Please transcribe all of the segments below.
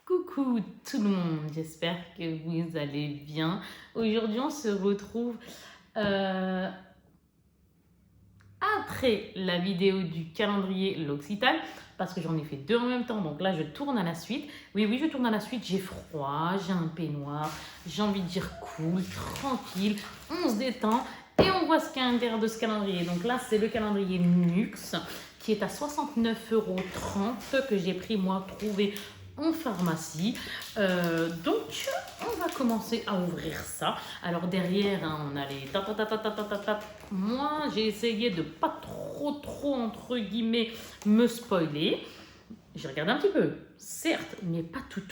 Coucou tout le monde, j'espère que vous allez bien. Aujourd'hui, on se retrouve euh, après la vidéo du calendrier L'Occitane, parce que j'en ai fait deux en même temps, donc là je tourne à la suite. Oui, je tourne à la suite, j'ai froid, j'ai un peignoir, j'ai envie de dire cool, tranquille, on se détend et on voit ce qu'il y a à l'intérieur de ce calendrier. Donc là, c'est le calendrier Nux qui est à 69,30 € que j'ai pris moi trouvé en pharmacie. Donc, on va commencer à ouvrir ça. Alors derrière, hein, on a les tap. Moi, j'ai essayé de pas trop, entre guillemets, me spoiler. J'ai regardé un petit peu, certes, mais pas tout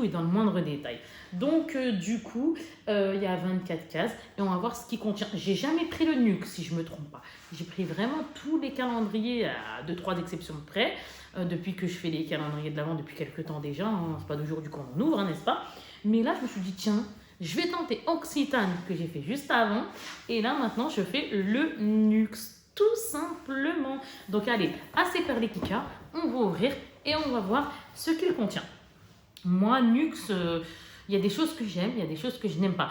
et dans le moindre détail. Donc, du coup, il y a 24 cases et on va voir ce qui contient. J'ai jamais pris le Nux, si je me trompe pas. J'ai pris vraiment tous les calendriers à 2-3 exceptions près. Depuis que je fais les calendriers de l'Avent depuis quelques temps déjà. Hein, c'est pas d'aujourd'hui qu'on en ouvre, hein, n'est-ce pas? Mais là, je me suis dit, tiens, je vais tenter Occitane que j'ai fait juste avant. Et là, maintenant, je fais le Nux, tout simplement. Donc, allez, assez parlé Kika, on va ouvrir et on va voir ce qu'il contient. Moi, Nux, il y a des choses que j'aime, il y a des choses que je n'aime pas.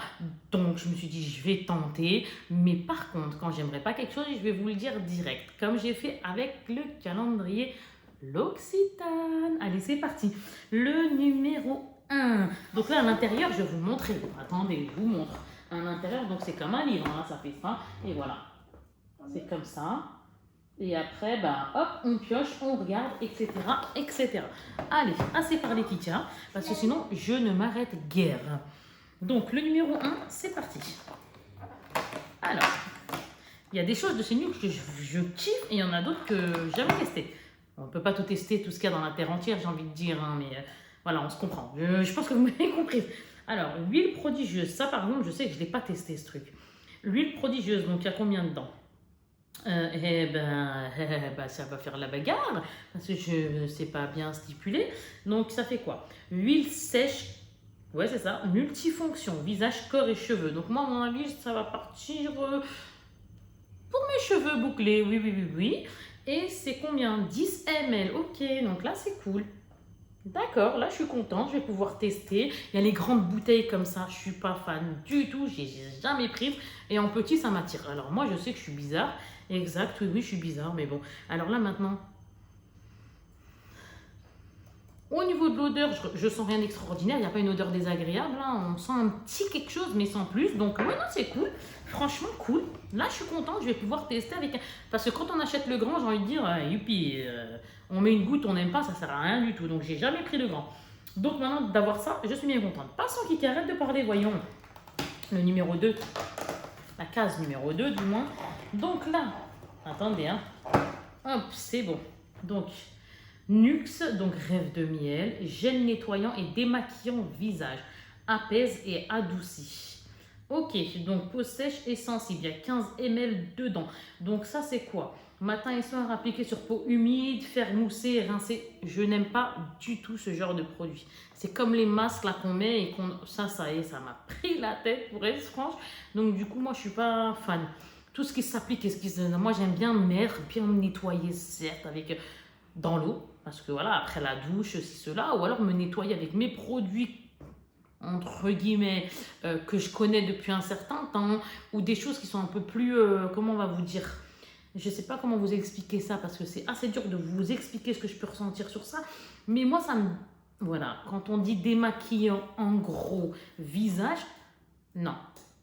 Donc, je me suis dit, je vais tenter. Mais par contre, quand j'aimerais pas quelque chose, je vais vous le dire direct. Comme j'ai fait avec le calendrier L'Occitane. Allez, c'est parti. Le numéro 1. Donc là, à l'intérieur, je vais vous montrer. Attendez, je vous montre. À l'intérieur, donc c'est comme un livre. Hein, ça fait ça. Et voilà. C'est comme ça. Et après, bah, hop, on pioche, on regarde, etc. Allez, assez parlé, Kika. Parce que sinon, je ne m'arrête guère. Donc, le numéro 1, c'est parti. Alors, il y a des choses de chez nous que je kiffe et il y en a d'autres que j'ai jamais testées. On ne peut pas tout tester, tout ce qu'il y a dans la terre entière, j'ai envie de dire, hein, mais voilà, on se comprend. Je pense que vous m'avez compris. Alors, huile prodigieuse, ça par exemple, je sais que je ne l'ai pas testé ce truc. L'huile prodigieuse, donc il y a combien dedans? Ça va faire la bagarre, parce que je ne sais pas bien stipuler. Donc, ça fait quoi? Huile sèche, ouais, c'est ça, multifonction, visage, corps et cheveux. Donc, moi, à mon avis, ça va partir pour mes cheveux bouclés, oui. Et c'est combien? 10 ml. Ok, donc là, c'est cool. D'accord, là, je suis contente. Je vais pouvoir tester. Il y a les grandes bouteilles comme ça. Je ne suis pas fan du tout. J'ai jamais pris. Et en petit, ça m'attire. Alors, moi, je sais que je suis bizarre. Exact, oui, je suis bizarre. Mais bon. Alors là, maintenant, au niveau de l'odeur, je sens rien d'extraordinaire. Il n'y a pas une odeur désagréable. Hein. On sent un petit quelque chose, mais sans plus. Donc, ouais, non, c'est cool. Franchement, cool. Là, je suis contente. Je vais pouvoir tester avec. Parce que quand on achète le grand, j'ai envie de dire, youpi, on met une goutte, on n'aime pas, ça sert à rien du tout. Donc, j'ai jamais pris le grand. Donc, maintenant, d'avoir ça, je suis bien contente. Passons, qui arrête de parler, voyons. Le numéro 2. La case numéro 2, du moins. Donc, là, attendez, hein. Hop, c'est bon. Donc, Nux, donc rêve de miel, gel nettoyant et démaquillant visage, apaise et adoucit. Ok, donc peau sèche et sensible, il y a 15 ml dedans. Donc ça c'est quoi? Matin et soir appliqué sur peau humide, faire mousser, rincer. Je n'aime pas du tout ce genre de produit. C'est comme les masques là qu'on met et qu'on... Ça y est, ça m'a pris la tête pour être franche. Donc du coup moi je suis pas fan. Tout ce qui s'applique et ce qui se... Moi j'aime bien mettre, bien me nettoyer certes avec dans l'eau, parce que voilà, après la douche, ceci, cela, ou alors me nettoyer avec mes produits, entre guillemets, que je connais depuis un certain temps, ou des choses qui sont un peu plus, comment on va vous dire, je sais pas comment vous expliquer ça, parce que c'est assez dur de vous expliquer ce que je peux ressentir sur ça, mais moi, ça me... Voilà, quand on dit démaquillant, en gros, visage, non.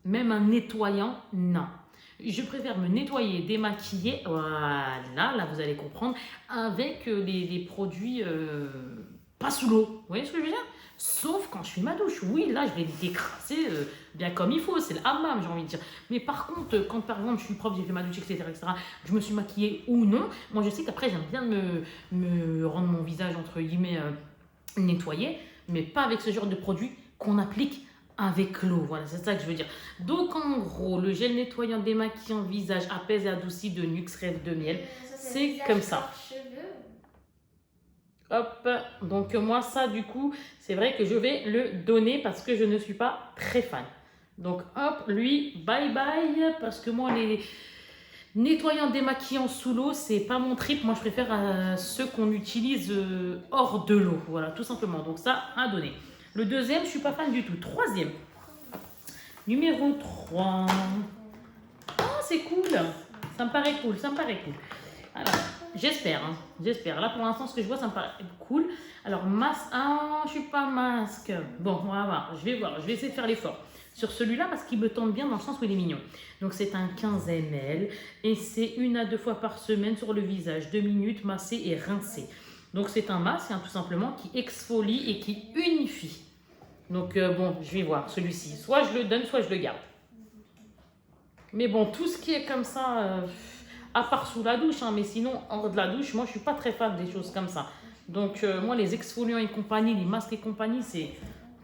Même un nettoyant, non. Je préfère me nettoyer, démaquiller, voilà, là vous allez comprendre, avec les produits pas sous l'eau. Vous voyez ce que je veux dire? Sauf quand je fais ma douche. Oui, là je vais décrasser bien comme il faut, c'est le hammam, j'ai envie de dire. Mais par contre, quand par exemple je suis propre, j'ai fait ma douche, etc., je me suis maquillée ou non, moi je sais qu'après j'aime bien me rendre mon visage, entre guillemets, nettoyé, mais pas avec ce genre de produit qu'on applique avec l'eau, voilà, c'est ça que je veux dire. Donc en gros, le gel nettoyant démaquillant visage apaise et adoucit de Nux Rêve de miel, c'est comme ça. Hop, donc moi ça du coup, c'est vrai que je vais le donner parce que je ne suis pas très fan. Donc hop, lui, bye bye, parce que moi Nettoyant, démaquillant sous l'eau, c'est pas mon trip. Moi, je préfère ceux qu'on utilise hors de l'eau. Voilà, tout simplement. Donc ça, à donner. Le deuxième, je suis pas fan du tout. Troisième. Numéro 3. Ah, c'est cool. Ça me paraît cool, ça me paraît cool. Alors, j'espère, hein, j'espère. Là, pour l'instant, ce que je vois, ça me paraît cool. Alors, masque. Ah, je suis pas masque. Bon, on va voir. Je vais essayer de faire l'effort sur celui-là parce qu'il me tente bien dans le sens où il est mignon. Donc, c'est un 15 ml et c'est 1 à 2 fois par semaine sur le visage. 2 minutes, masser et rincer. Donc, c'est un masque, hein, tout simplement, qui exfolie et qui unifie. Donc, bon, je vais voir celui-ci. Soit je le donne, soit je le garde. Mais bon, tout ce qui est comme ça, à part sous la douche, hein, mais sinon, hors de la douche, moi, je suis pas très fan des choses comme ça. Donc, moi, les exfoliants et compagnie, les masques et compagnie, c'est,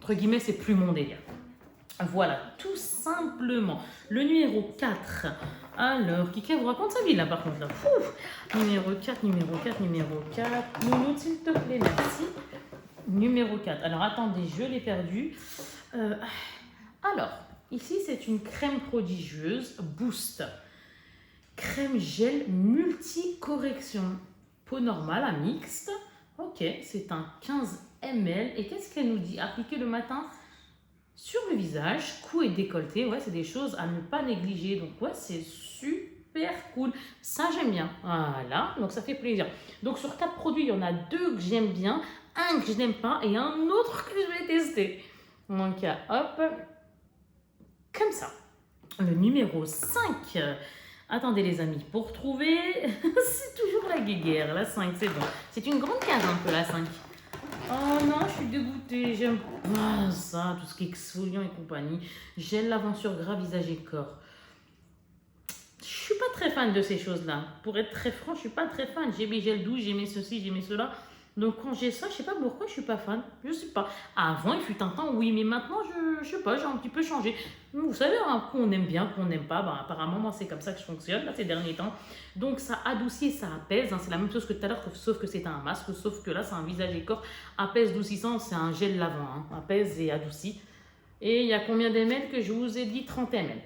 entre guillemets, c'est plus mon délire. Voilà, tout simplement. Le numéro 4. Alors, Kika vous raconte sa vie, là, par contre, là. Numéro 4, numéro 4, numéro 4. Nounou, s'il te plaît, merci. Numéro 4. Alors, attendez, je l'ai perdu. Alors, ici, c'est une crème prodigieuse Boost. Crème gel multi-correction. Peau normale à mixte. Ok, c'est un 15 ml. Et qu'est-ce qu'elle nous dit? Appliquer le matin sur le visage, cou et décolleté. Ouais, c'est des choses à ne pas négliger. Donc, ouais, c'est super cool. Ça, j'aime bien. Voilà, donc ça fait plaisir. Donc, sur 4 produits, il y en a 2 que j'aime bien, un que je n'aime pas et un autre que je vais tester. Donc, hop, comme ça. Le numéro 5. Attendez les amis, pour trouver, c'est toujours la guéguerre, la 5, c'est bon. C'est une grande case un peu la 5. Oh non, je suis dégoûtée, j'aime pas ça, tout ce qui est exfoliant et compagnie. Gel l'aventure gras, visage et corps. Je suis pas très fan de ces choses-là. Pour être très franc, je suis pas très fan. J'ai mes gels douche, j'ai mes ceci, j'ai mes cela. Donc quand j'ai ça, je sais pas pourquoi je suis pas fan. Je sais pas. Avant, il fut un temps, oui, mais maintenant, je sais pas, j'ai un petit peu changé. Vous savez, un coup on aime bien, coup on n'aime pas. Ben, apparemment, moi, c'est comme ça que je fonctionne là, ces derniers temps. Donc ça adoucit et ça apaise. Hein. C'est la même chose que tout à l'heure, sauf que c'est un masque. Sauf que là, c'est un visage et corps. Apaise, doucissant, c'est un gel lavant. Hein. Apaise et adoucit. Et il y a combien d'ml que je vous ai dit? 30 ml.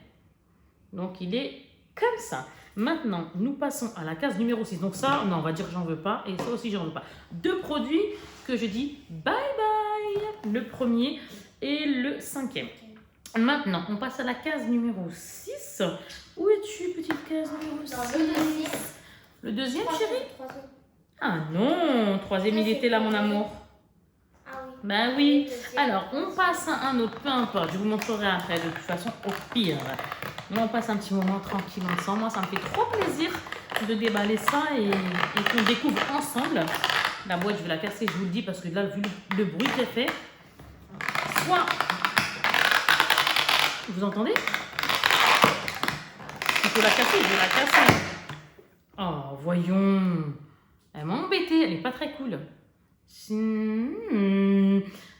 Donc il est comme ça. Maintenant, nous passons à la case numéro 6. Donc ça, non, on va dire que j'en veux pas. Et ça aussi, j'en veux pas. 2 produits que je dis bye bye. Le premier et le 5e. Maintenant, on passe à la case numéro 6. Où es-tu, petite case numéro 6? Le deuxième, chérie? Ah non, 3e, il était là, mon amour. Ben oui. Alors, on passe à un autre, peu importe. Je vous montrerai après, de toute façon, au pire. Là, on passe un petit moment tranquille ensemble. Moi, ça me fait trop plaisir de déballer ça et qu'on découvre ensemble. La boîte, je vais la casser, je vous le dis, parce que là, vu le bruit qu'elle fait, soit... Vous entendez? Il faut la casser, je vais la casser. Oh, voyons. Elle m'a embêtée, elle n'est pas très cool.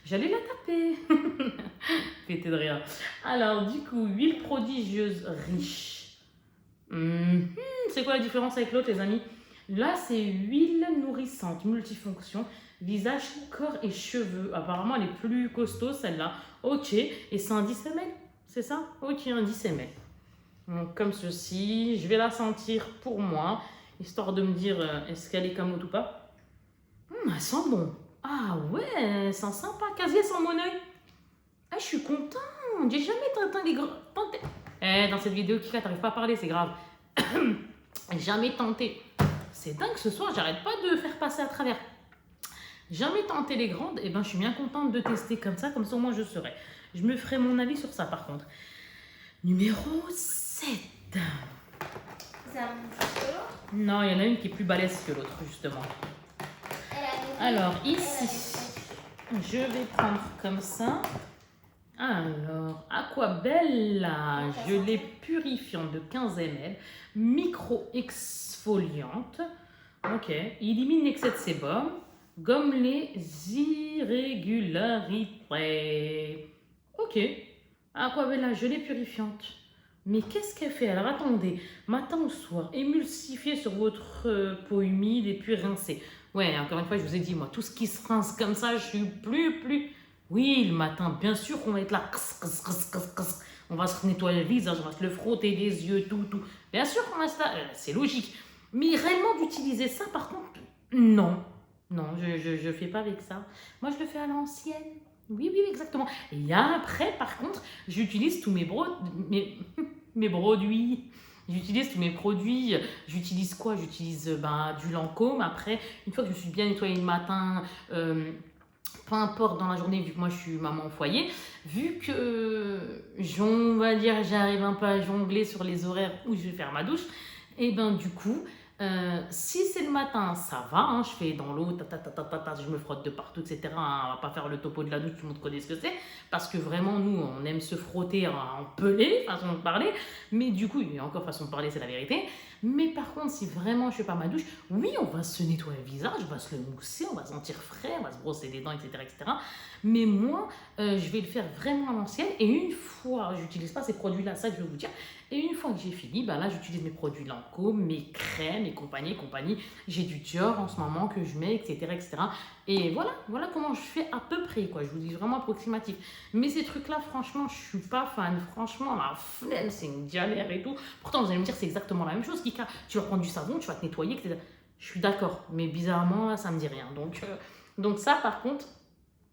J'allais la taper. Pété de rire. Alors, du coup, huile prodigieuse riche. C'est quoi la différence avec l'autre, les amis? Là, c'est huile nourrissante, multifonction, visage, corps et cheveux. Apparemment, elle est plus costaud, celle-là. Ok. Et c'est un 10 ml, c'est ça? Ok, un 10 ml. Donc, comme ceci. Je vais la sentir pour moi, histoire de me dire est-ce qu'elle est comme l'autre ou pas. Elle sent bon. Ah ouais, elle sent sympa. Quasi, elle sent mon œil. Ah, je suis contente. J'ai jamais tenté les grands. Dans cette vidéo, Kika, t'arrives pas à parler, c'est grave. Jamais tenté. C'est dingue ce soir, j'arrête pas de faire passer à travers. Jamais tenté les grandes. Et ben, je suis bien contente de tester comme ça au moins je saurai. Je me ferai mon avis sur ça par contre. Numéro 7. C'est un peu l'autre? Non, il y en a une qui est plus balèze que l'autre, justement. Alors, ici, je vais prendre comme ça. Alors, Aquabella, je l'ai purifiante de 15 ml, micro-exfoliante. Ok, il élimine l'excès de sébum, gomme les irrégularités. Ok, Aquabella, je l'ai purifiante. Mais qu'est-ce qu'elle fait? Alors attendez, matin ou soir, émulsifier sur votre peau humide et puis rincer. Ouais, encore une fois, je vous ai dit, moi, tout ce qui se rince comme ça, je suis plus... Oui, le matin, bien sûr qu'on va être là. On va se nettoyer le visage, on va se le frotter les yeux, tout. Bien sûr qu'on a ça, c'est logique. Mais réellement d'utiliser ça, par contre, non. Non, je fais pas avec ça. Moi, je le fais à l'ancienne. Oui, exactement. Et après, par contre, j'utilise tous mes produits. J'utilise tous mes produits. J'utilise quoi? J'utilise du Lancôme. Après, une fois que je suis bien nettoyée le matin, peu importe dans la journée, vu que moi je suis maman au foyer, vu que on va dire j'arrive un peu à jongler sur les horaires où je vais faire ma douche, et du coup, si c'est le matin, ça va, hein, je fais dans l'eau, je me frotte de partout, etc. Hein, on va pas faire le topo de la douche, tout le monde connaît ce que c'est, parce que vraiment, nous, on aime se frotter en pelé, façon de parler, mais du coup, il y a encore façon de parler, c'est la vérité. Mais par contre, si vraiment je fais pas ma douche, oui, on va se nettoyer le visage, on va se le mousser, on va sentir frais, on va se brosser les dents, etc. Mais moi, je vais le faire vraiment à l'ancienne, et une fois, j'utilise pas ces produits-là, ça que je vais vous dire, et une fois que j'ai fini, là, j'utilise mes produits Lancôme, mes crèmes et compagnie. J'ai du Dior en ce moment que je mets, etc. Et voilà comment je fais à peu près, quoi. Je vous dis vraiment approximatif. Mais ces trucs-là, franchement, je suis pas fan. Franchement, la flemme, c'est une galère et tout. Pourtant, vous allez me dire, c'est exactement la même chose. Kika, tu vas prendre du savon, tu vas te nettoyer, etc. Je suis d'accord, mais bizarrement, là, ça me dit rien. Donc ça, par contre,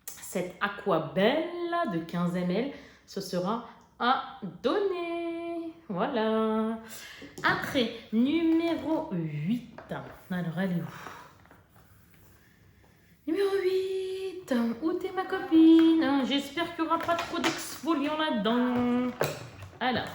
cette Aquabelle de 15 ml, ce sera à donner. Voilà. Après, numéro 8. Alors, elle est où? Numéro 8. Où t'es ma copine? J'espère qu'il n'y aura pas trop d'exfoliant là-dedans. Alors.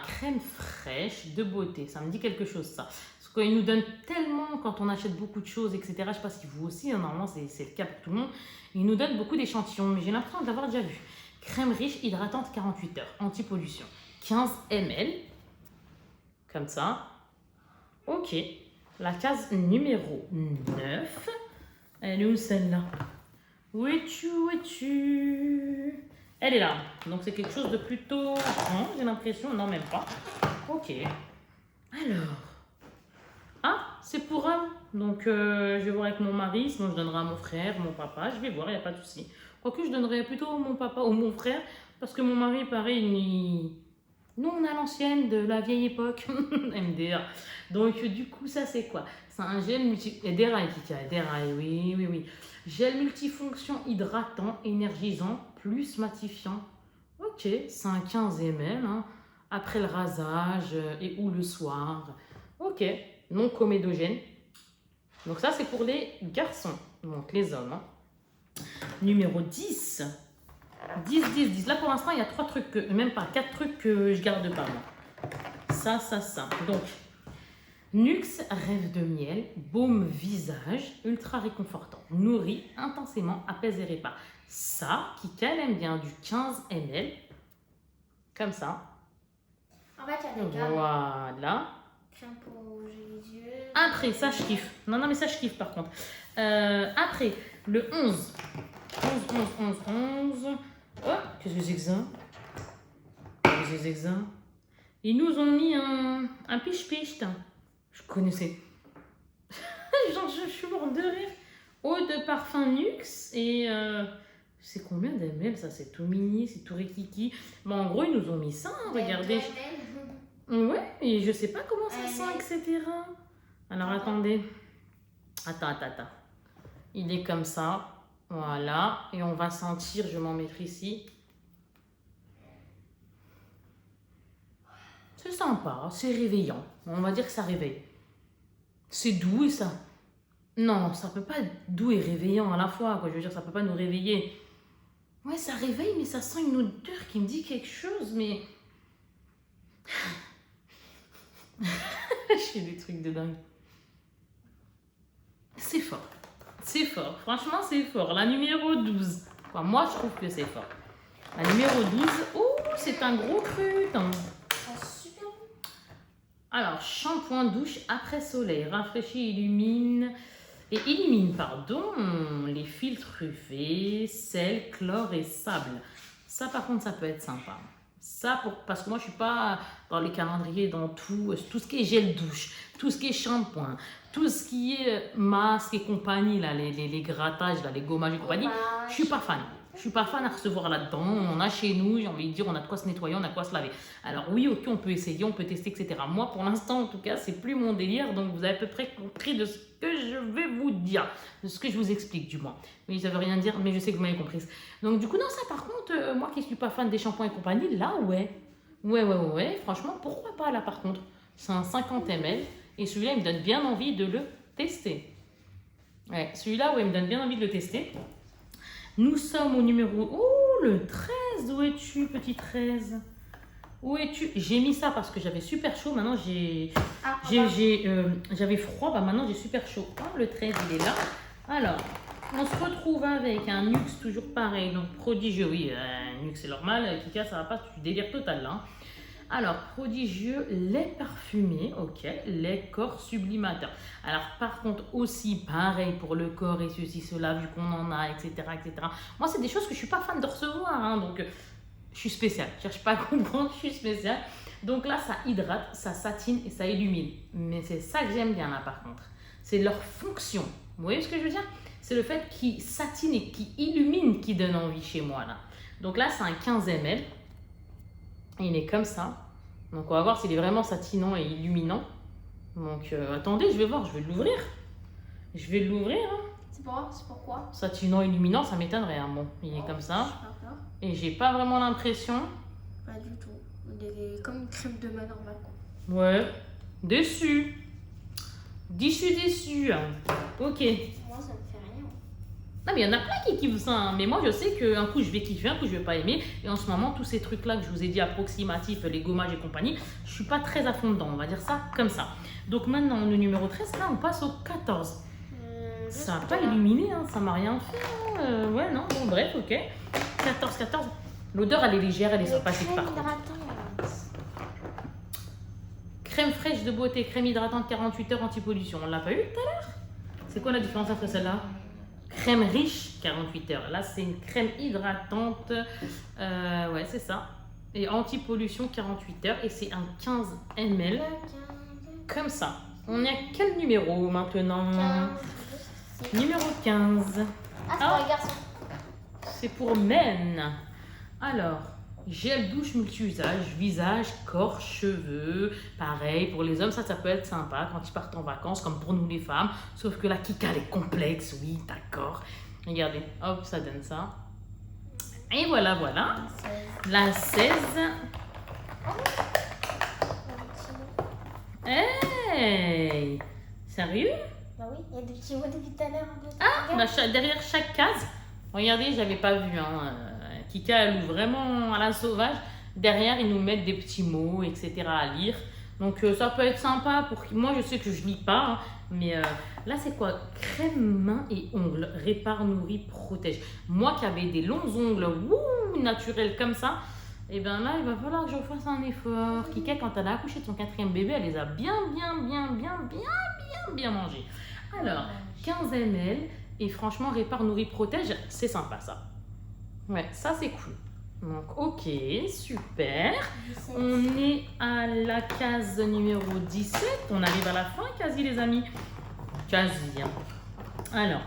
Crème fraîche de beauté. Ça me dit quelque chose, ça. Parce qu'ils nous donnent tellement, quand on achète beaucoup de choses, etc. Je ne sais pas si vous aussi, hein, normalement, c'est le cas pour tout le monde. Ils nous donnent beaucoup d'échantillons, mais j'ai l'impression de l'avoir déjà vu. Crème riche, hydratante 48 heures, anti-pollution. 15 ml. Comme ça. Ok. La case numéro 9. Elle est où celle-là? Où es-tu? Elle est là. Donc c'est quelque chose de plutôt grand, j'ai l'impression. Non, même pas. Ok. Alors. C'est pour un. Donc je vais voir avec mon mari. Sinon je donnerai à mon frère, mon papa. Je vais voir, il n'y a pas de souci. Quoique je donnerais plutôt mon papa ou mon frère. Parce que mon mari, pareil, nous, on a l'ancienne de la vieille époque, MDR. Donc, du coup, ça, c'est quoi? C'est un gel dérail, Kika, dérail, oui. Gel multifonction hydratant, énergisant, plus matifiant. Ok, c'est un 15 ml, hein, après le rasage et ou le soir. Ok, non comédogène. Donc, ça, c'est pour les garçons, donc les hommes. Hein. Numéro 10. 10. Là, pour l'instant, il y a 3 trucs, même pas 4 trucs que je garde pas, moi. Ça. Donc, Nuxe, rêve de miel, baume visage, ultra réconfortant, nourrit intensément, apaise et répare. Ça, Kika, elle aime bien du 15 ml. Comme ça. En fait, il y a des gammes. Voilà. Crème pour rouger les yeux. Après, ça, je kiffe. Non, mais ça, je kiffe, par contre. Après, le 11. 11. Oh, qu'est-ce que c'est que ça? Ils nous ont mis un piche-piche. Je connaissais. Genre, je suis morte de rire. Eau de parfum Nuxe. Et c'est combien d'ml ça? C'est tout mini, c'est tout rikiki. Mais en gros, ils nous ont mis ça. Hein, regardez. Ouais, et je sais pas comment ça sent, etc. Alors, attendez. Attends. Il est comme ça. Voilà, et on va sentir, je vais m'en mettre ici. C'est sympa, c'est réveillant. On va dire que ça réveille. C'est doux et ça. Non, ça peut pas être doux et réveillant à la fois, quoi. Je veux dire, ça peut pas nous réveiller. Ouais, ça réveille, mais ça sent une odeur qui me dit quelque chose, mais. Je fais des trucs de dingue. C'est fort. Franchement, c'est fort. La numéro 12. Enfin, moi, je trouve que c'est fort. La numéro 12. C'est un gros crut. Super bon. Alors, shampoing douche après soleil. Rafraîchit, élimine, les filtres UV, sel, chlore et sable. Ça, par contre, ça peut être sympa. Parce que moi, je suis pas dans les calendriers, dans tout ce qui est gel douche, tout ce qui est shampoing, tout ce qui est masque et compagnie, là, les grattages, là, les gommages et compagnie, je suis pas fan. Je suis pas fan à recevoir là-dedans. On a chez nous, j'ai envie de dire, on a de quoi se nettoyer, on a de quoi se laver. Alors oui, ok, on peut essayer, on peut tester, etc. Moi, pour l'instant, en tout cas, c'est plus mon délire. Donc vous avez à peu près compris de ce que je vais vous dire, de ce que je vous explique du moins. Oui, ça veut rien dire, mais je sais que vous m'avez comprise. Donc du coup, non, ça par contre, moi qui suis pas fan des shampoings et compagnie, là, ouais. Ouais, franchement, pourquoi pas là par contre. C'est un 50 ml et celui-là, il me donne bien envie de le tester. Ouais, celui-là, ouais, il me donne bien envie de le tester. Nous sommes au numéro... Oh, le 13, où es-tu, petit 13? Où es-tu? J'ai mis ça parce que j'avais super chaud. Maintenant, j'avais froid. Bah, maintenant, j'ai super chaud. Oh, le 13, il est là. Alors, on se retrouve avec un Nuxe, toujours pareil. Donc, prodigieux. Oui, Nuxe, c'est normal. Kika, ça va pas. Tu délire total, là. Hein. Alors, prodigieux, lait parfumé, ok, lait corps sublimateur. Alors, par contre, aussi, pareil pour le corps et ceci, cela, vu qu'on en a, etc., etc. Moi, c'est des choses que je ne suis pas fan de recevoir, hein, donc je suis spéciale. Je ne cherche pas à comprendre, je suis spéciale. Donc là, ça hydrate, ça satine et ça illumine. Mais c'est ça que j'aime bien, là, par contre. C'est leur fonction. Vous voyez ce que je veux dire? C'est le fait qu'ils satinent et qu'ils illuminent qui donne envie chez moi, là. Donc là, c'est un 15 ml. Il est comme ça. Donc on va voir s'il est vraiment satinant et illuminant. Donc attendez, je vais voir, je vais l'ouvrir. Je vais l'ouvrir. Hein. C'est pourquoi? Satinant, illuminant, ça m'étonnerait. Hein. Bon, il est comme ça. Et j'ai pas vraiment l'impression. Pas du tout. Il est comme une crème de main normale. Ouais. Déçu. Déçu. Ok. Moi, ça me fait rien. Non, mais il y en a plein qui kiffent ça. Hein. Mais moi, je sais qu'un coup, je vais kiffer, un coup, je vais pas aimer. Et en ce moment, tous ces trucs-là que je vous ai dit approximatifs, les gommages et compagnie, je suis pas très à fond dedans. On va dire ça comme ça. Donc maintenant, le numéro 13, là, on passe au 14. Ça n'a pas illuminé, hein. Ça m'a rien fait. Hein. Ouais, non, bon, bref, ok. 14. L'odeur, elle est légère, elle est sympathique par contre. Crème fraîche de beauté, crème hydratante 48 heures anti-pollution. On l'a pas eu tout à l'heure? C'est quoi la différence entre celle-là? Crème riche, 48 heures. Là, c'est une crème hydratante. Ouais, c'est ça. Et anti-pollution, 48 heures. Et c'est un 15 ml. Comme ça. On est à quel numéro maintenant? 15. Numéro 15. Ah, c'est pour les garçons. C'est pour men. Alors, gel douche multi-usage, visage, corps, cheveux. Pareil, pour les hommes, ça peut être sympa quand ils partent en vacances, comme pour nous les femmes. Sauf que la Kika, elle est complexe, oui, d'accord. Regardez, hop, ça donne ça. Et voilà. La 16. Hey! Sérieux? Bah oui, il y a des petits mots depuis tout à l'heure. Ah, bah, derrière chaque case, regardez, j'avais pas vu. Hein. Kika, elle ouvre vraiment à la sauvage. Derrière, ils nous mettent des petits mots, etc. à lire. Donc, ça peut être sympa. Moi, je sais que je lis pas. Hein, mais là, c'est quoi? Crème main et ongles. Répare, nourrit, protège. Moi qui avais des longs ongles naturels comme ça, et bien là, il va falloir que je fasse un effort. Kika, quand elle a accouché de son 4e bébé, elle les a bien mangés. Alors, 15 ml. Et franchement, répare, nourrit, protège, c'est sympa ça. Ouais, ça c'est cool. Donc, ok, super. 17. On est à la case numéro 17. On arrive à la fin, quasi, les amis. Quasi. Alors,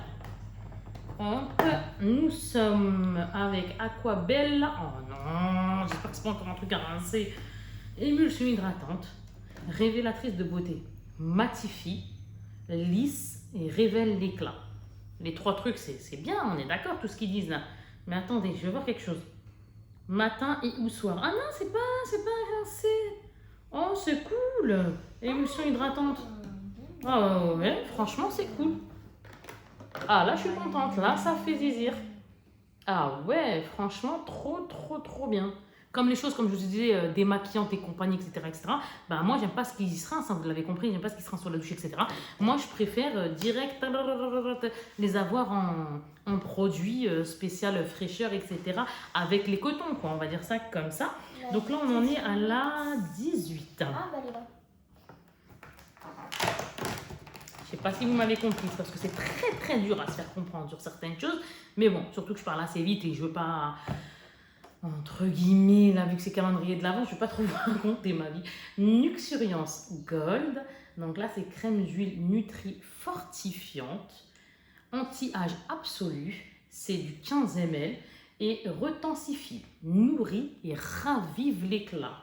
hop, nous sommes avec Aquabelle. Oh non, j'espère que c'est pas encore un truc à rincer. Émulsion hydratante, révélatrice de beauté, matifie, lisse et révèle l'éclat. Les 3 trucs, c'est bien, on est d'accord, tout ce qu'ils disent là. Mais attendez, je vais voir quelque chose. Matin et ou soir. Ah non, c'est pas rincé. Oh, c'est cool. Émulsion hydratante. Ah ouais, franchement, c'est cool. Ah là, je suis contente. Là, ça fait zizir. Ah ouais, franchement, trop bien. Comme les choses, comme je vous disais, démaquillantes et compagnie, etc. Bah, moi, j'aime pas ce qui se rince, hein, vous l'avez compris, j'aime pas ce qui se rince sur la douche, etc. Moi, je préfère direct les avoir en produit spécial fraîcheur, etc. Avec les cotons, quoi, on va dire ça comme ça. Donc là, on en est à la 18. Ah, bah, elle est là. Je sais pas si vous m'avez compris, parce que c'est très dur à se faire comprendre sur certaines choses. Mais bon, surtout que je parle assez vite et je veux pas... Entre guillemets, là, vu que c'est calendrier de l'avant, je ne vais pas trop vous raconter ma vie. Nuxuriance Gold. Donc là, c'est crème d'huile Nutri fortifiante. Anti-âge absolu. C'est du 15 ml. et retensifie, nourrit et ravive l'éclat.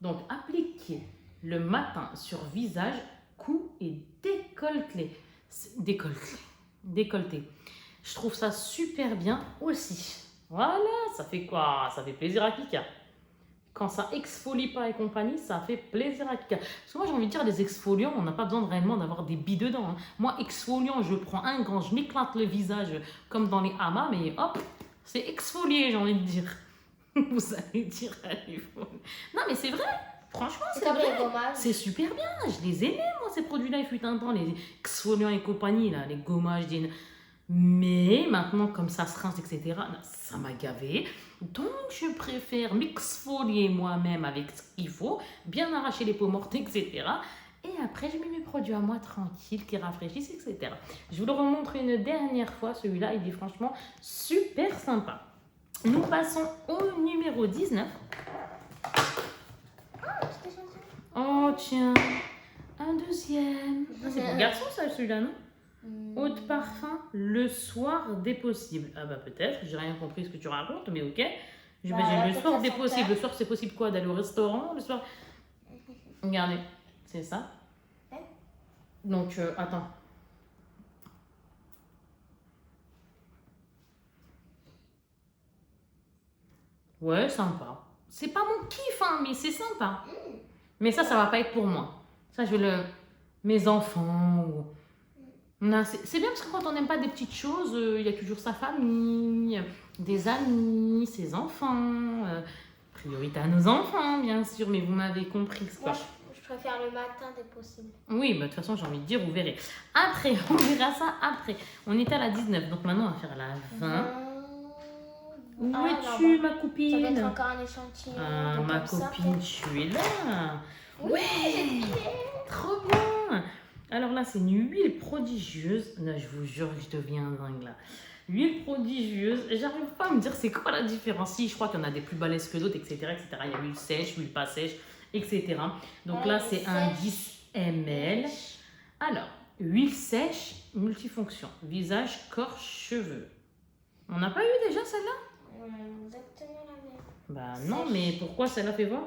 Donc, appliquez le matin sur visage, cou et décolleté. Décolleté. Je trouve ça super bien aussi. Voilà, ça fait quoi? Ça fait plaisir à Kika. Quand ça exfolie pas et compagnie, ça fait plaisir à Kika. Parce que moi, j'ai envie de dire, des exfoliants, on n'a pas besoin réellement d'avoir des billes dedans. Hein. Moi, exfoliant, je prends un grand, je m'éclate le visage comme dans les hammams, mais hop, c'est exfolié, j'ai envie de dire. Vous allez dire, allez, non, mais c'est vrai. Franchement, c'est comme vrai. les gommages. C'est super bien. Je les aimais, moi, ces produits-là. Il fut un temps, les exfoliants et compagnie, là, les gommages. Mais maintenant, comme ça se rince, etc., ça m'a gavé. Donc, je préfère m'exfolier moi-même avec ce qu'il faut, bien arracher les peaux mortes, etc. Et après, je mets mes produits à moi tranquilles, qui rafraîchissent, etc. Je vous le remontre une dernière fois. Celui-là, il est franchement super sympa. Nous passons au numéro 19. Oh, tiens, un deuxième. Ah, c'est pour garçon, ça, celui-là, non? Eau de parfum, le soir des possibles. Ah bah peut-être, j'ai rien compris ce que tu racontes, mais ok. J'imagine le soir des possibles. Le soir, c'est possible quoi? D'aller au restaurant le soir? Regardez, c'est ça. Donc, attends. Ouais, sympa. C'est pas mon kiff, hein, mais c'est sympa. Mais ça va pas être pour moi. Ça, je vais mes enfants ou... Non, c'est bien parce que quand on n'aime pas des petites choses, il y a toujours sa famille, des amis, ses enfants. Priorité à nos enfants, bien sûr, mais vous m'avez compris. Moi, je préfère le matin dès possible. Oui, bah, de toute façon, j'ai envie de dire, vous verrez. Après, on verra ça après. On est à la 19, donc maintenant, on va faire la 20. Où es-tu, ma copine? Ça va être encore un échantillon. Ah, ma copine, tu es là. Ouais, trop bien. Alors là, c'est une huile prodigieuse. Là, je vous jure que je deviens dingue là. Huile prodigieuse. J'arrive pas à me dire c'est quoi la différence. Si, je crois qu'il y en a des plus balèzes que d'autres, etc., etc. Il y a l'huile sèche, l'huile pas sèche, etc. Donc là, c'est un 10 ml. Alors, huile sèche, multifonction. Visage, corps, cheveux. On n'a pas eu déjà celle-là? Exactement la même. Bah non, mais pourquoi celle-là fait voir?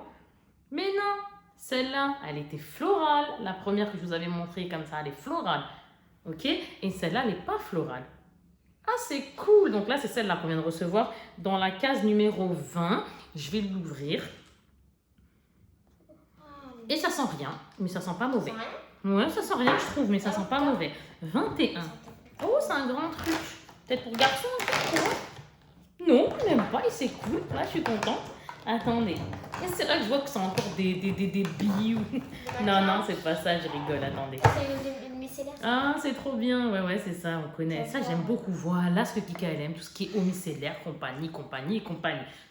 Mais non, celle-là, elle était florale. La première que je vous avais montrée comme ça, elle est florale. Ok? Et celle-là, elle n'est pas florale. Ah, c'est cool. Donc là, c'est celle-là qu'on vient de recevoir dans la case numéro 20. Je vais l'ouvrir. Et ça sent rien, mais ça sent pas mauvais. Ouais, ça sent rien, je trouve, mais ça sent pas mauvais. 21. Oh, c'est un grand truc. Peut-être pour garçon, non, même pas, et c'est cool. Là, je suis contente. Attendez. Et c'est là que je vois que c'est encore des billes. Non, non, c'est pas ça, je rigole, attendez. C'est une micellaire. Ah, c'est trop bien. Ouais, c'est ça, on connaît. Ça, j'aime beaucoup. Voilà ce que Kika, elle aime. Tout ce qui est eau micellaire, compagnie.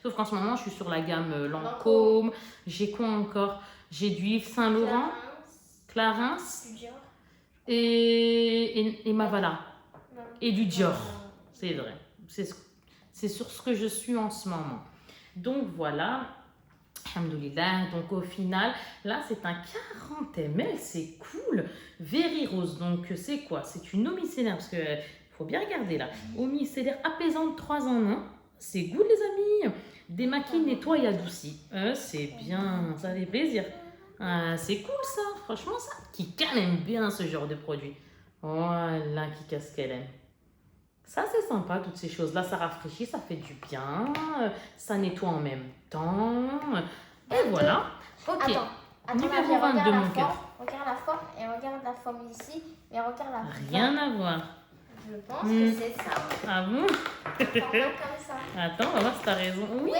Sauf qu'en ce moment, je suis sur la gamme Lancôme. J'ai quoi encore? J'ai du Yves Saint Laurent, Clarins et Mavala. Et du Dior. C'est vrai. C'est sur ce que je suis en ce moment. Donc voilà. Alhamdoulilah. Donc au final, là c'est un 40 ml, c'est cool. Very Rose, donc c'est quoi? C'est une eau micellaire, parce que faut bien regarder là. Eau micellaire apaisante 3 en 1. C'est good les amis. Démaquille, nettoie et adoucit. C'est bien, ça fait plaisir. C'est cool ça, franchement ça. Kika aime bien ce genre de produit. Voilà, Kika ce qu'elle aime. Ça, c'est sympa, toutes ces choses-là. Ça rafraîchit, ça fait du bien. Ça nettoie en même temps. Et voilà. Ok. Attends, Numéro 22, mon cœur. Regarde la forme et regarde la forme ici. Mais regarde la forme. Rien à voir. Je pense que c'est ça. Ah bon? Comme ça. Attends, on va voir si t'as raison. Oui,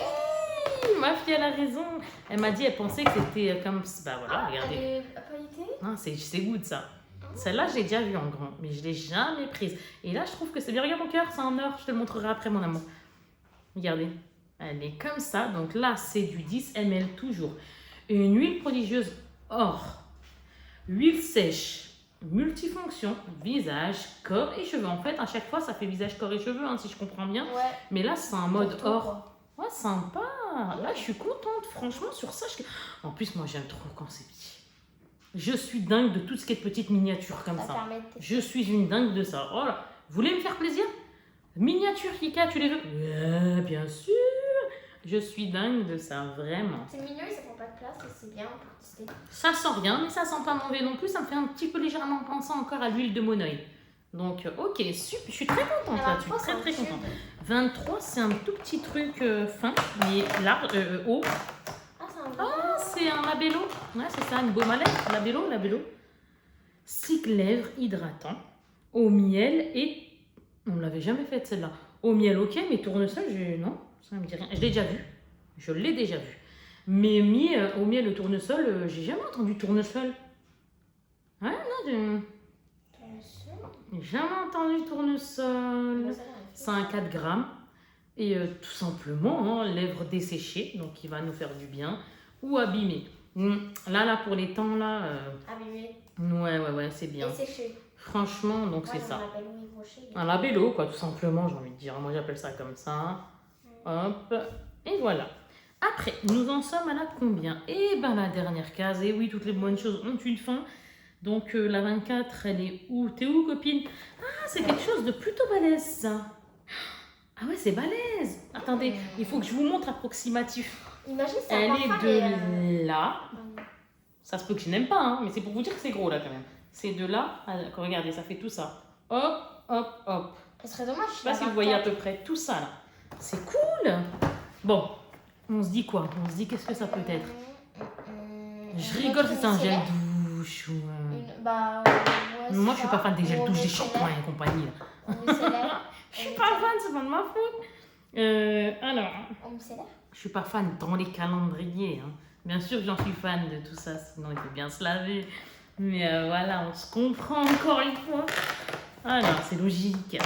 ma fille, elle a raison. Elle m'a dit, elle pensait que c'était comme... Bah voilà, regardez. Elle est pailletée? Non, c'est good ça. Celle-là, j'ai déjà vue en grand, mais je ne l'ai jamais prise. Et là, je trouve que c'est bien. Regarde mon cœur, c'est en or. Je te le montrerai après, mon amour. Regardez. Elle est comme ça. Donc là, c'est du 10 ml toujours. Une huile prodigieuse or. Huile sèche. Multifonction. Visage, corps et cheveux. En fait, à chaque fois, ça fait visage, corps et cheveux, hein, si je comprends bien. Ouais. Mais là, c'est en mode or. Ouais, sympa. Là, je suis contente. Franchement, sur ça, en plus, moi, j'aime trop quand c'est petit. Je suis dingue de tout ce qui est petite miniature comme ça. Je suis une dingue de ça. Oh là, vous voulez me faire plaisir? Miniature Kika, tu les veux? Ouais, bien sûr. Je suis dingue de ça, vraiment. C'est mignon et ça prend pas de place et c'est bien pour tester. Ça sent rien, mais ça sent pas mauvais non plus. Ça me fait un petit peu légèrement penser encore à l'huile de monoï. Donc, ok, super. Je suis très contente là-dessus. Très contente. 23, c'est un tout petit truc fin, mais large, haut. Ah, c'est un labello. Ouais, c'est ça, une baume à lèvres. Labello. Cycle lèvres hydratant au miel et. On ne l'avait jamais faite celle-là. Au miel, ok, mais tournesol, non, ça me dit rien. Je l'ai déjà vu. Mais au miel, le tournesol, j'ai jamais entendu tournesol. Ouais, non, j'ai jamais entendu tournesol. C'est un 4 grammes. Et tout simplement, hein, lèvres desséchées, donc il va nous faire du bien. Ou abîmées. Là, pour les temps, là. Abîmées. Ouais, c'est bien. Desséchées. Franchement, donc c'est ça. Un labello, quoi, tout simplement, j'ai envie de dire. Moi, j'appelle ça comme ça. Hop, et voilà. Après, nous en sommes à la combien? Eh ben, la dernière case. Et oui, toutes les bonnes choses ont une fin. Donc, la 24, elle est où? T'es où, copine? Ah, c'est quelque chose de plutôt balèze, ça. Ah ouais, c'est balèze. Attendez, il faut que je vous montre approximatif. Imagine, elle est de là. Ça se peut que je n'aime pas, hein, mais c'est pour vous dire que c'est gros, là, quand même. C'est de là, regardez, ça fait tout ça. Hop. Ce serait dommage. Je sais pas si vous voyez à peu près tout ça là. C'est cool. Bon, on se dit quoi? On se dit qu'est-ce que ça peut être? Je rigole, c'est un gel douche. Moi, je suis pas fan des gels douche, des shampoings et compagnie. Je suis pas fan, c'est pas de ma faute. Alors, je suis pas fan dans les calendriers. Hein. Bien sûr que j'en suis fan de tout ça, sinon il faut bien se laver. Mais voilà, on se comprend encore une fois. Alors, c'est logique.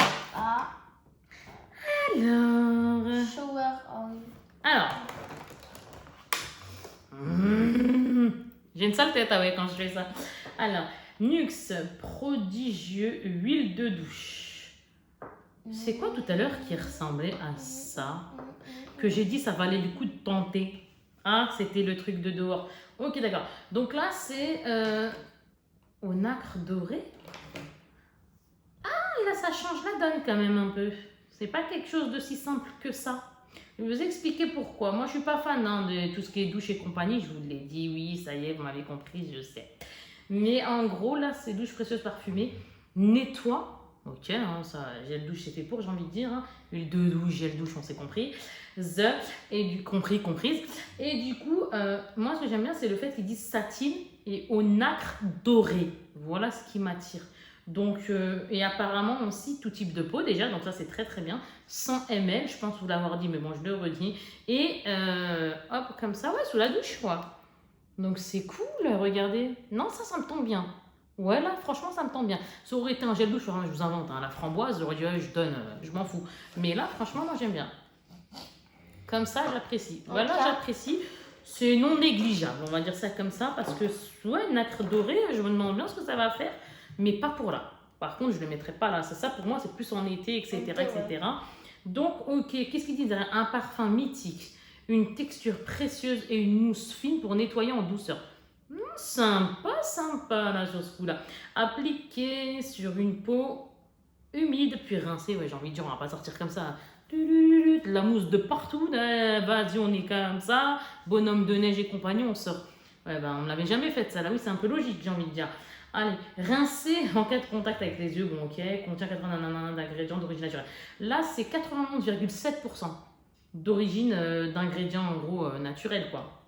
Alors. J'ai une sale tête quand je fais ça. Alors, Nuxe, prodigieux, huile de douche. C'est quoi tout à l'heure qui ressemblait à ça? Que j'ai dit ça valait le coup de tenter. Ah, c'était le truc de dehors. Ok, d'accord. Donc là, c'est au nacre doré. Ah, là, ça change la donne quand même un peu. C'est pas quelque chose de si simple que ça. Je vais vous expliquer pourquoi. Moi, je suis pas fan de tout ce qui est douche et compagnie. Je vous l'ai dit, oui, ça y est, vous m'avez compris, je sais. Mais en gros, là, c'est douche précieuse parfumée. Nettoie. Ok, hein, ça, gel douche, c'est fait pour, j'ai envie de dire. Hein. Huile de douche, gel douche, on s'est compris. Comprise. Et du coup, moi, ce que j'aime bien, c'est le fait qu'ils disent satine et au nacre doré. Voilà ce qui m'attire. Donc, et apparemment aussi tout type de peau déjà, donc ça c'est très bien. 100 ml, je pense vous l'avoir dit, mais bon, je le redis. Et hop, comme ça, ouais, sous la douche, quoi. Donc c'est cool, regardez. Non, ça me tombe bien. Ouais, là, franchement, ça me tombe bien. Ça aurait été un gel douche, je vous invente, hein, la framboise, j'aurais dit, je donne, je m'en fous. Mais là, franchement, moi, j'aime bien. Comme ça, j'apprécie. Voilà, j'apprécie. C'est non négligeable, on va dire ça comme ça, parce que, ouais, nacre doré, je me demande bien ce que ça va faire, mais pas pour là. Par contre, je ne le mettrai pas là. Ça, pour moi, c'est plus en été, etc. etc. Donc, ok, qu'est-ce qu'ils disent? Un parfum mythique, une texture précieuse et une mousse fine pour nettoyer en douceur. Sympa, là, sur ce coup-là. Appliqué sur une peau humide, puis rincée. Ouais, j'ai envie de dire, on va pas sortir comme ça. La mousse de partout. Vas-y, on est comme ça. Bonhomme de neige et compagnie, on sort. Ouais, ben, on ne l'avait jamais fait, ça. Là, oui, c'est un peu logique, j'ai envie de dire. Allez, rincer en cas de contact avec les yeux. Bon, ok. Contient 80 d'ingrédients d'origine naturelle. Là, c'est 91,7% d'origine d'ingrédients, en gros, naturels, quoi.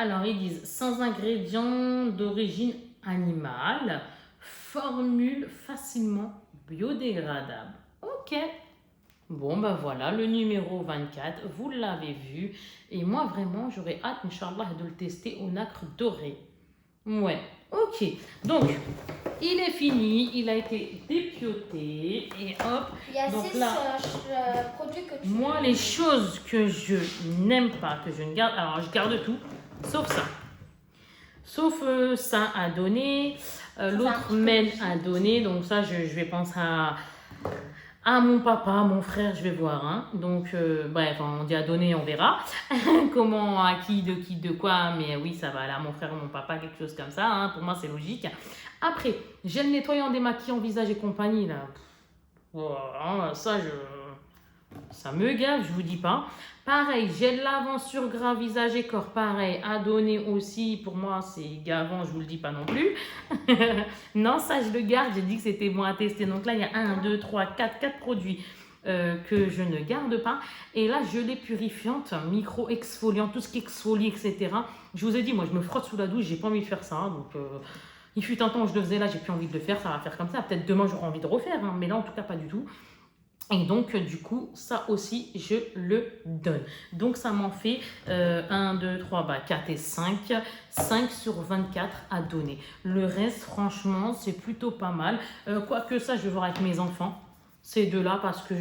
Alors, ils disent sans ingrédients d'origine animale, formule facilement biodégradable. Ok. Bon, ben voilà, le numéro 24, vous l'avez vu. Et moi, vraiment, j'aurais hâte, Inch'Allah, de le tester au nacre doré. Ouais, ok. Donc, il est fini, il a été dépioté. Et hop. Il y a donc 6 là, produits que tu... Moi, les choses que je n'aime pas, que je ne garde... Alors, je garde tout, sauf ça. Sauf ça à donner. L'autre mène à donner. Donc ça, je vais penser à mon papa, mon frère, je vais voir. Hein. Donc, bref, on dit à donner, on verra. Comment, à qui, de quoi. Mais oui, ça va aller à mon frère ou mon papa, quelque chose comme ça. Hein. Pour moi, c'est logique. Après, gel nettoyant, démaquillant, visage et compagnie. Là. Voilà, ça me gave, je vous dis pas. Pareil, gel lavant sur gras, visage et corps, pareil, à donner aussi. Pour moi, c'est gavant, je vous le dis pas non plus. Non, ça, je le garde. J'ai dit que c'était bon à tester. Donc là, il y a 1, 2, 3, 4 produits que je ne garde pas. Et là, gelée purifiante, micro-exfoliant, tout ce qui exfolie, etc. Je vous ai dit, moi, je me frotte sous la douche, j'ai pas envie de faire ça. Donc, il fut un temps où je le faisais, là, j'ai plus envie de le faire. Ça va faire comme ça. Peut-être demain, j'aurai envie de refaire. Hein, mais là, en tout cas, pas du tout. Et donc, du coup, ça aussi, je le donne. Donc, ça m'en fait 1, 2, 3, 4 et 5. 5 sur 24 à donner. Le reste, franchement, c'est plutôt pas mal. Quoique ça, je vais voir avec mes enfants. Ces deux-là, parce que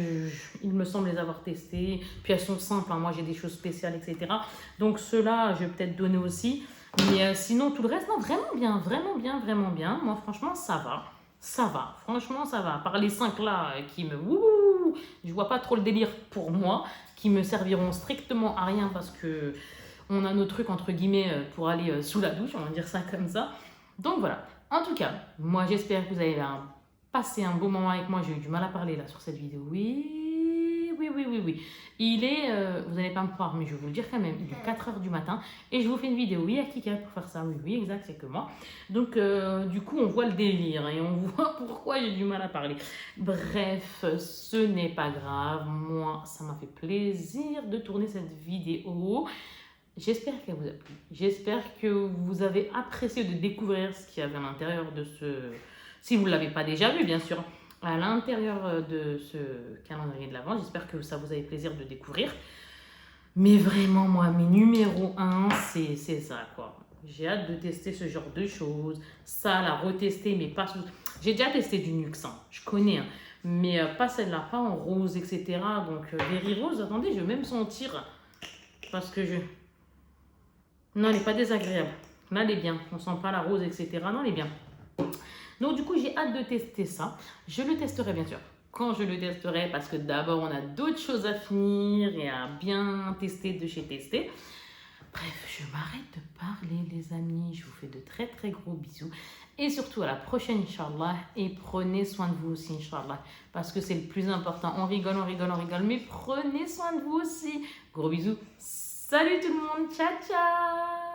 il me semble les avoir testés. Puis elles sont simples. Hein. Moi, j'ai des choses spéciales, etc. Donc, ceux-là, je vais peut-être donner aussi. Mais sinon, tout le reste, non, vraiment bien, vraiment bien, vraiment bien. Moi, franchement, ça va. Ça va, franchement, ça va. À part les 5 là qui me... Wouhou, je vois pas trop le délire pour moi, qui me serviront strictement à rien parce que on a nos trucs entre guillemets pour aller sous la douche, on va dire ça comme ça. Donc voilà. En tout cas, moi j'espère que vous avez passé un beau moment avec moi. J'ai eu du mal à parler là sur cette vidéo. Oui. Il est, vous n'allez pas me croire, mais je vais vous le dire quand même, il est 4h du matin et je vous fais une vidéo. Oui, à Kika pour faire ça. Oui, exact, c'est que moi. Donc, du coup, on voit le délire et on voit pourquoi j'ai du mal à parler. Bref, ce n'est pas grave. Moi, ça m'a fait plaisir de tourner cette vidéo. J'espère qu'elle vous a plu. J'espère que vous avez apprécié de découvrir ce qu'il y avait à l'intérieur de ce... Si vous ne l'avez pas déjà vu, bien sûr. À l'intérieur de ce calendrier de l'Avent. J'espère que ça vous avait plaisir de découvrir. Mais vraiment, moi, mes numéro 1, c'est ça, quoi. J'ai hâte de tester ce genre de choses. Ça, la retester, mais pas sous... J'ai déjà testé du Nuxe, hein. Je connais, hein. Mais pas celle-là, pas en rose, etc. Donc, Berry Rose, attendez, je vais même sentir. Parce que je... Non, elle n'est pas désagréable. Là, elle est bien. On sent pas la rose, etc. Non, elle est bien. Donc, du coup, j'ai hâte de tester ça. Je le testerai, bien sûr, quand je le testerai, parce que d'abord, on a d'autres choses à finir et à bien tester de chez Tester. Bref, je m'arrête de parler, les amis. Je vous fais de très, très gros bisous. Et surtout, à la prochaine, Inch'Allah. Et prenez soin de vous aussi, Inch'Allah. Parce que c'est le plus important. On rigole, mais prenez soin de vous aussi. Gros bisous. Salut tout le monde. Ciao, ciao.